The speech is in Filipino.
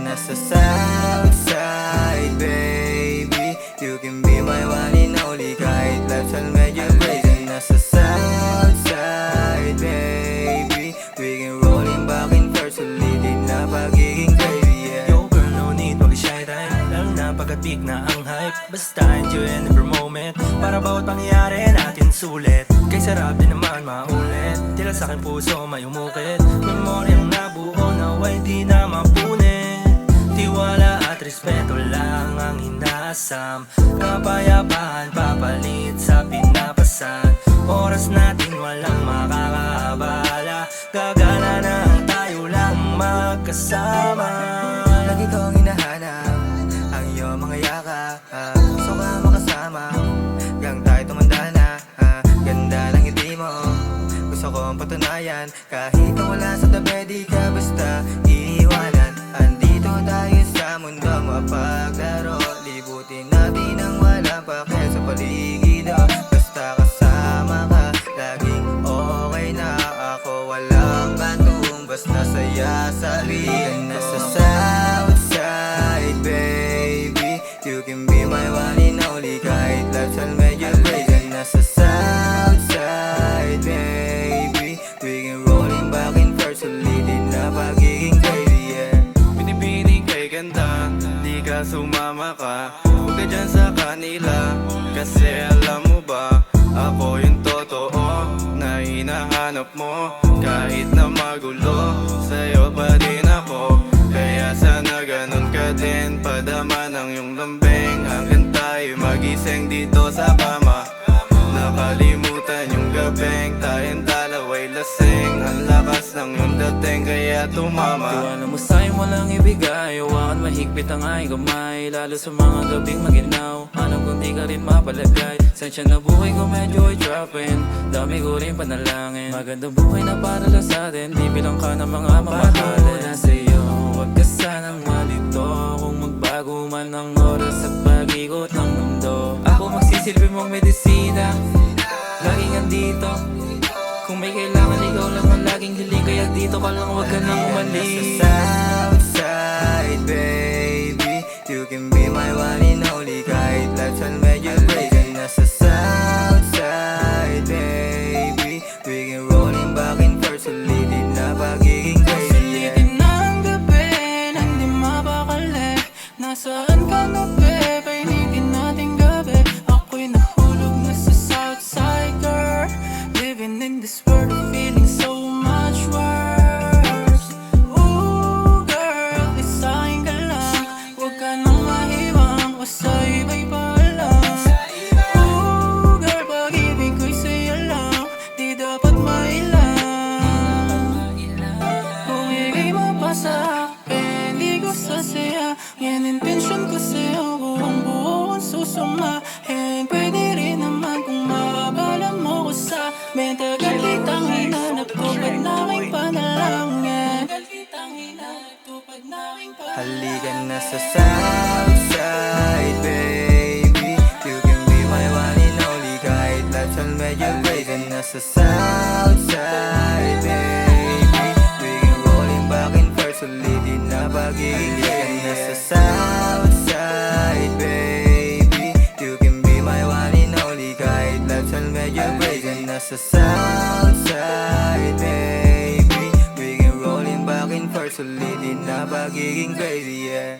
nasa Southside, baby. You can be my one and only kahit life's all medyo crazy. Nasa Southside, baby. We can rolling back and forth, sulitin na pagiging crazy, yeah. Yo girl, no need mag-shy time, lalo na pagka-peak na ang hype. Basta enjoy every moment, para bawat pangyayari natin sulit. Kay sarap din naman maulit, tila sa aking puso may umukit. Memoryang nabuo naway di na mapunit. Tiwala at respeto lang ang inaasam. Kapayapaan papalit sa pinapasan. Oras natin walang makakaabala. Gagana na tayo lang magkasama. Lagi kong hinahanap ang iyong mga yakap. Gusto ka makasama hanggang tayo tumanda na. Ganda ng ngiti mo, gusto kong patunayan. Kahit na wala sa tabi, di ka basta iiwanan. Andito tayo sa mundo mapaglaro. Libutin natin ang walang pake sa paligid. Basta kasama ka, laging okay na ako. Walang kantong, basta saya sa ligan. Nasa Southside, baby. You can be my one and only kahit life's all medyo crazy. Nasa Southside, baby. We can rolling back and forth, sulitin na pagiging crazy, yeah. Binibining kay ganda, di ka sumama ka. Huwag ka dyan sa kanila, kasi alam mo ba, ako yung totoo na hinahanap mo. Kahit na magulo, sa'yo pa din ako. Kaya sana ganun ka din, padama ng iyong lambing. Hanggang tayo magising dito sa kama. Nakalimutan yung gabing, tayong dalawa'y lasing. Ang lakas ng iyong dating, kaya tumama. Tiwala mo sa'yo walang ibigay, hawakan mahigpit ang aking kamay. Lalo sa mga gabing maginaw, alam kong di ka rin mapalagay. Sensya na buhay ko medyo ay dropping, dami ko rin panalangin. Magandang buhay na para lang sa'tin, di bilang ka ng mga mamahalin. Na sa'yo, huwag ka sanang malito. Kung magbago man ang oras sa pag-ikot ng mundo, ako magsisilbi mong medisina, laging andito. Kung may kailangan, ikaw lang ang laging hiling. Kaya dito ka lang, huwag ka nang umalis. Nasa Southside, baby. You can be my one and only kahit life's all medyo crazy. Nasa Southside, baby. We can rolling back and forth, sulitin na pagiging crazy, yeah. Sulitin na ang gabi, nang di mapakali. Nasaan ka na, babe? Painitin nating gabi. Ako'y nahulog na sa Southside, girl. Living in this world, feeling so much worse. Ooh, girl, isahin ka lang. Huwag ka nang mahiwang, o sa iba'y paalam. Ooh, girl, pag-ibig ko'y sa'yo lang, di dapat mailang. Kung ika'y mapasa-akin, di ko sasaya. Yan intensyon ko sa'yo, buong-buo ang susumahin. Pwede rin naman kung mababala mo ko sa amin. Tagal kitang hinanap, tupad na aking panalangin. Tagal kitang hinanap, tupad na aking Halika na sa Southside, baby. You can be my one and only kahit life's all medyo crazy. Nasa Southside, baby. We can rolling back and forth, sulitin na pagiging crazy. Nasa Southside, baby. You can be my one and only kahit life's all medyo crazy. Nasa Southside, baby. We can rolling back and forth, sulitin na pagiging crazy, yeah.